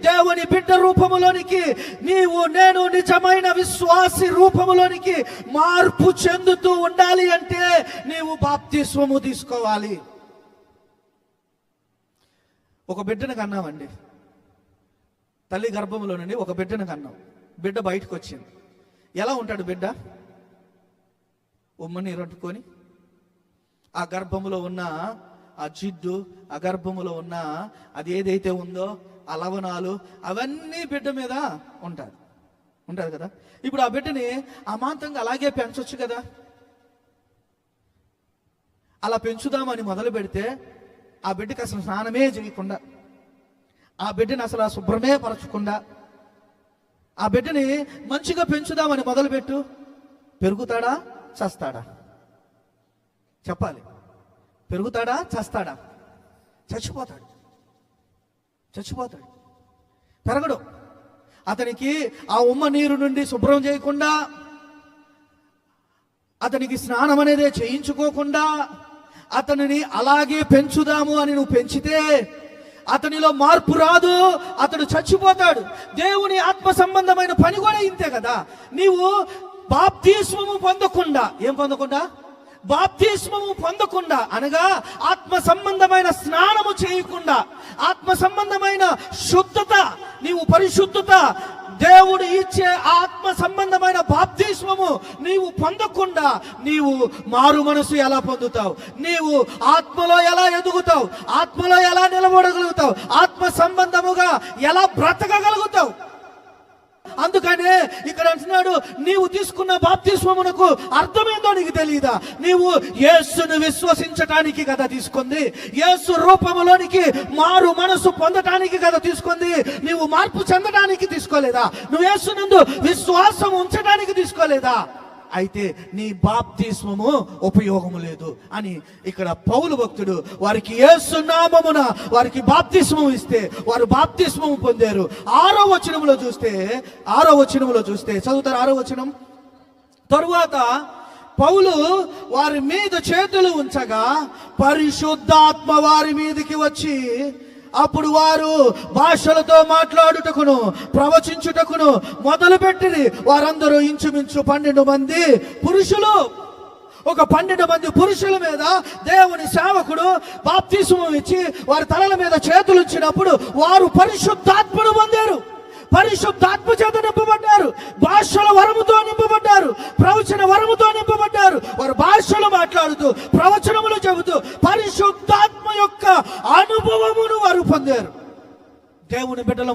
దేవుని బిడ్డ రూపములోనికి, నీవు నేను నిజమైన విశ్వాసి రూపములోనికి మార్పు చెందుతూ ఉండాలి అంటే నీవు బాప్తిస్మము తీసుకోవాలి. ఒక బిడ్డను కన్నామండి, తల్లి గర్భంలో నుండి ఒక బిడ్డను కన్నాం. బిడ్డ బయటకు వచ్చింది. ఎలా ఉంటాడు బిడ్డ? ఉమ్మని రట్టుకొని ఆ గర్భములో ఉన్న ఆ జిడ్డు, ఆ గర్భములో ఉన్న అది ఏదైతే ఉందో ఆ లవణాలు అవన్నీ బిడ్డ మీద ఉంటుంది కదా. ఇప్పుడు ఆ బిడ్డని అమాంతంగా అలాగే పెంచొచ్చు కదా. అలా పెంచుదామని మొదలు పెడితే ఆ బిడ్డకి అసలు స్నానమే చేయకుండా, ఆ బిడ్డని అసలు శుభ్రమే పరచకుండా, ఆ బిడ్డని మంచిగా పెంచుదామని మొదలుపెట్టు, పెరుగుతాడా చస్తాడా? చెప్పాలి. పెరుగుతాడా చస్తాడా? చచ్చిపోతాడు. పెరగడు. అతనికి ఆ ఉమ్మ నీరు నుండి శుభ్రం చేయకుండా, అతనికి స్నానం అనేదే చేయించుకోకుండా అతనిని అలాగే పెంచుదాము అని నువ్వు పెంచితే అతనిలో మార్పు రాదు, అతడు చచ్చిపోతాడు. దేవుని ఆత్మ సంబంధమైన పని కూడా ఇంతే కదా. నీవు బాప్తిస్మము పొందకుండా, ఏం పొందకుండా? బాప్తిస్మము పొందకుండా అనగా ఆత్మ సంబంధమైన స్నానము చేయకుండా, ఆత్మ సంబంధమైన శుద్ధత, నీవు పరిశుద్ధత, దేవుడు ఇచ్చే ఆత్మ సంబంధమైన బాప్తిస్మము నీవు పొందకుండా నీవు మారు మనసు ఎలా పొందుతావు? నీవు ఆత్మలో ఎలా ఎదుగుతావు? ఆత్మలో ఎలా నిలబడగలుగుతావు? ఆత్మ సంబంధముగా ఎలా బ్రతకగలుగుతావు? అందుకనే ఇక్కడ అంటున్నాడు, నీవు తీసుకున్న బాప్తిస్మమునకు అర్థమేందో నీకు తెలియదా? నీవు యేసును విశ్వసించటానికి కదా తీసుకుంది, యేసు రూపములోనికి మారు మనసు పొందటానికి కదా తీసుకుంది. నీవు మార్పు చెందడానికి తీసుకోలేదా? నువ్వు యేసునందు విశ్వాసం ఉంచడానికి తీసుకోలేదా? అయితే నీ బాప్తిస్మము ఉపయోగము లేదు అని ఇక్కడ పౌలు భక్తుడు వారికి యేసు నామమున వారికి బాప్తిస్మం ఇస్తే వారు బాప్తిస్మము పొందారు. 6వ వచనములో చూస్తే చదువుతారు. 6వ వచనం. తరువాత పౌలు వారి మీద చేతులు ఉంచగా పరిశుద్ధాత్మ వారి మీదకి వచ్చి అప్పుడు వారు భాషలతో మాట్లాడుటకును ప్రవచించుటకును మొదలుపెట్టిరి. వారందరూ ఇంచుమించు 12 మంది పురుషులు. ఒక 12 మంది పురుషుల మీద దేవుని సేవకుడు బాప్తిస్మం ఇచ్చి వారి తలల మీద చేతులు ఇచ్చినప్పుడు వారు పరిశుద్ధాత్మను పొందారు. పరిశుద్ధాత్మ చేత నింపబడ్డారు. భాషల వరముతో నింపబడ్డారు. ప్రవచన వరముతో నింపబడ్డారు. వారు భాషలు మాట్లాడుతూ ప్రవచనములు చెబుతూ పరిశుద్ధాత్మ యొక్క అనుభవమును వారు పొందారు. దేవుని బిడ్డలు